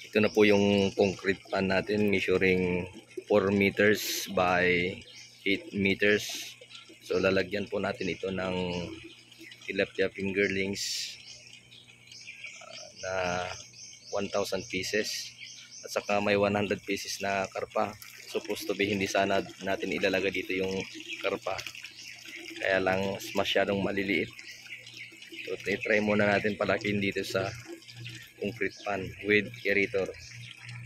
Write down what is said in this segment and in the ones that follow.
Ito na po yung concrete pan natin, measuring 4 meters by 8 meters. So lalagyan po natin ito ng tilapia fingerlings na 1,000 pieces. At saka may 100 pieces na karpa. Supposed to be hindi sana natin ilalagay dito yung karpa. Kaya lang masyadong maliliit. So try muna natin palakihin dito sa concrete pan with aerator.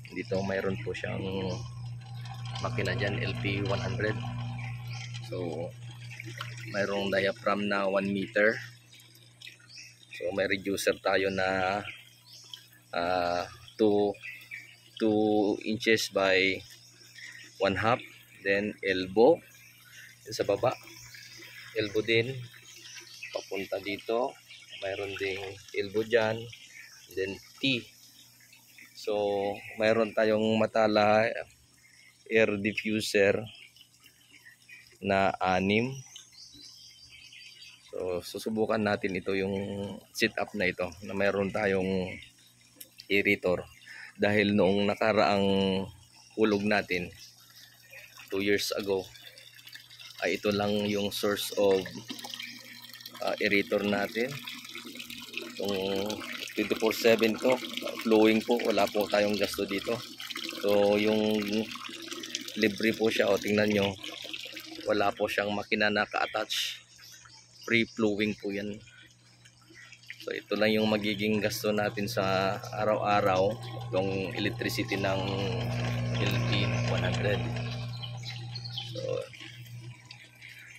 Dito mayroon po siyang makina dyan, LP100. So mayroong diaphragm na 1 meter. So may reducer tayo na 2 inches by 1/2. Then elbow sa baba, elbow din papunta dito, mayroon ding elbow dyan, then T. So mayroon tayong Matala air diffuser na 6. So susubukan natin ito, yung sit up na ito na mayroon tayong aerator, dahil noong nakaraang hulog natin 2 years ago ay ito lang yung source of aerator natin. Itong 24/7 to flowing po, wala po tayong gasto dito. So yung libre po siya, o tingnan nyo, wala po siyang makina na ka-attach, free flowing po yan. So ito lang yung magiging gasto natin sa araw-araw, yung electricity ng LP100.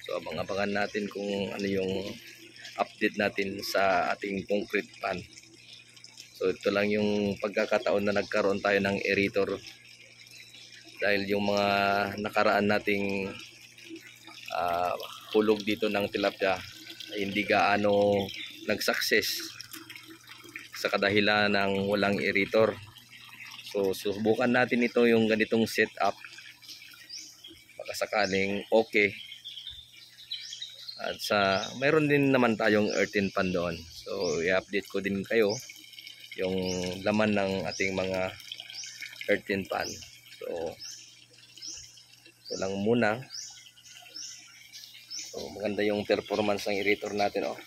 So abang-abangan natin kung ano yung update natin sa ating concrete pan. So ito lang yung pagkakataon na nagkaroon tayo ng aerator, dahil yung mga nakaraan nating hulog dito ng tilapia ay hindi gaano nag-success sa kadahilan ng walang aerator. So subukan natin ito, yung ganitong setup, baka sakaling okay. At mayroon din naman tayong earthen pan doon. So i-update ko din kayo yung laman ng ating mga earthen pan. So ito lang muna. So maganda yung performance ng aerator natin, oh.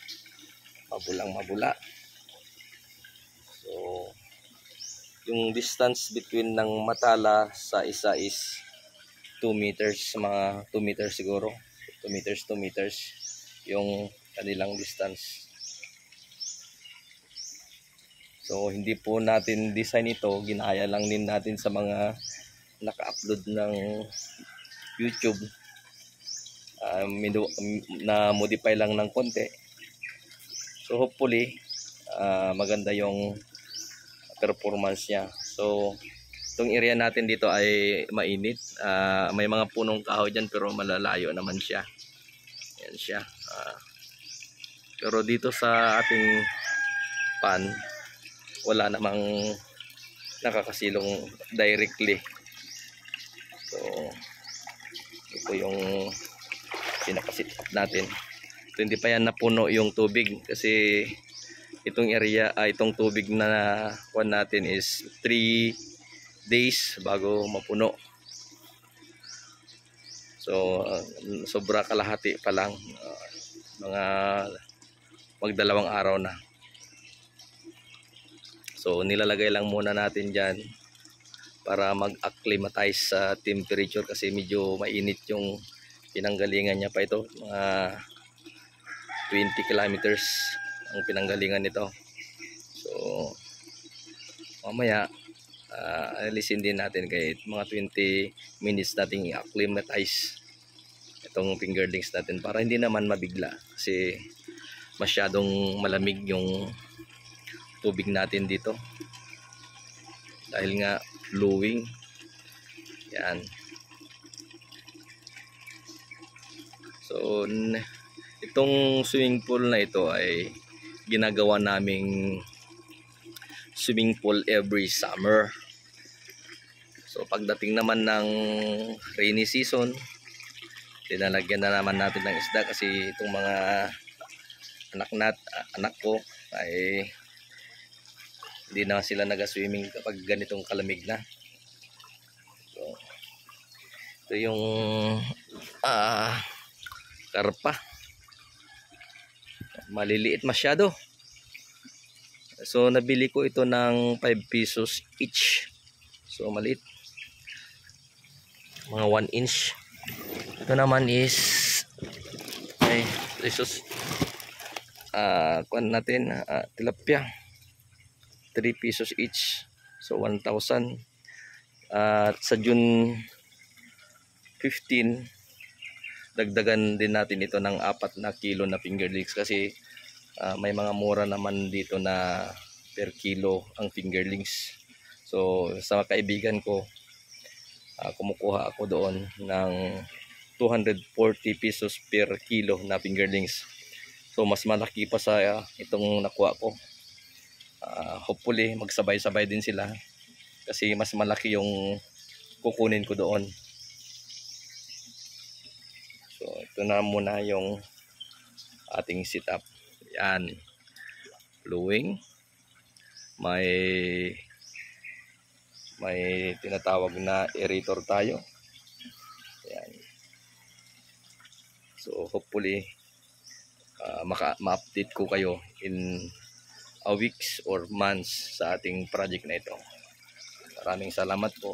Mabulang mabula. So yung distance between ng Matala sa isa is 2 meters, mga 2 meters siguro. 2 meters yung kanilang distance. So hindi po natin design ito, ginaya lang din natin sa mga naka-upload ng YouTube. Na modify lang ng konti. So hopefully maganda yung performance niya. So itong area natin dito ay mainit. May mga punong kahoy dyan pero malalayo naman siya. Yan siya. Pero dito sa ating pan, wala namang nakakasilong directly. So ito yung pinakasit natin. So, hindi pa yan napuno yung tubig kasi itong area, itong tubig na kuwan natin is 3 days bago mapuno. So sobra kalahati pa lang, mga magdalawang araw na. So nilalagay lang muna natin dyan para mag-acclimatize sa temperature, kasi medyo mainit yung pinanggalingan niya pa. Ito mga 20 kilometers ang pinanggalingan nito. So mamaya alisin din natin, kahit mga 20 minutes nating i-acclimatize itong fingerlings natin para hindi naman mabigla, kasi masyadong malamig yung tubig natin dito dahil nga flowing. Yan. So itong swimming pool na ito ay ginagawa naming swimming pool every summer. So pagdating naman ng rainy season, dinalagyan na naman natin ng isda, kasi itong mga anak ko ay Hindi na sila naga-swimming kapag ganitong kalamig na. So, ito yung karpa. Maliliit masyado. So nabili ko ito ng 5 pesos each. So maliit. Mga 1 inch. Ito naman is ay pesos. Kuan natin tilapia. 3 pesos each. So 1,000. At sa June 15 dagdagan din natin ito ng 4 na kilo na fingerlings kasi may mga mura naman dito na per kilo ang fingerlings. So sa kaibigan ko kumukuha ako doon ng 240 pesos per kilo na fingerlings. So mas malaki pa sa itong nakuha ko. Hopefully magsabay-sabay din sila kasi mas malaki yung kukunin ko doon. So ito na muna yung ating setup. Yan. Flowing. May tinatawag na aerator tayo. Yan. So hopefully ma-update ko kayo in a weeks or months sa ating project na ito. Maraming salamat po.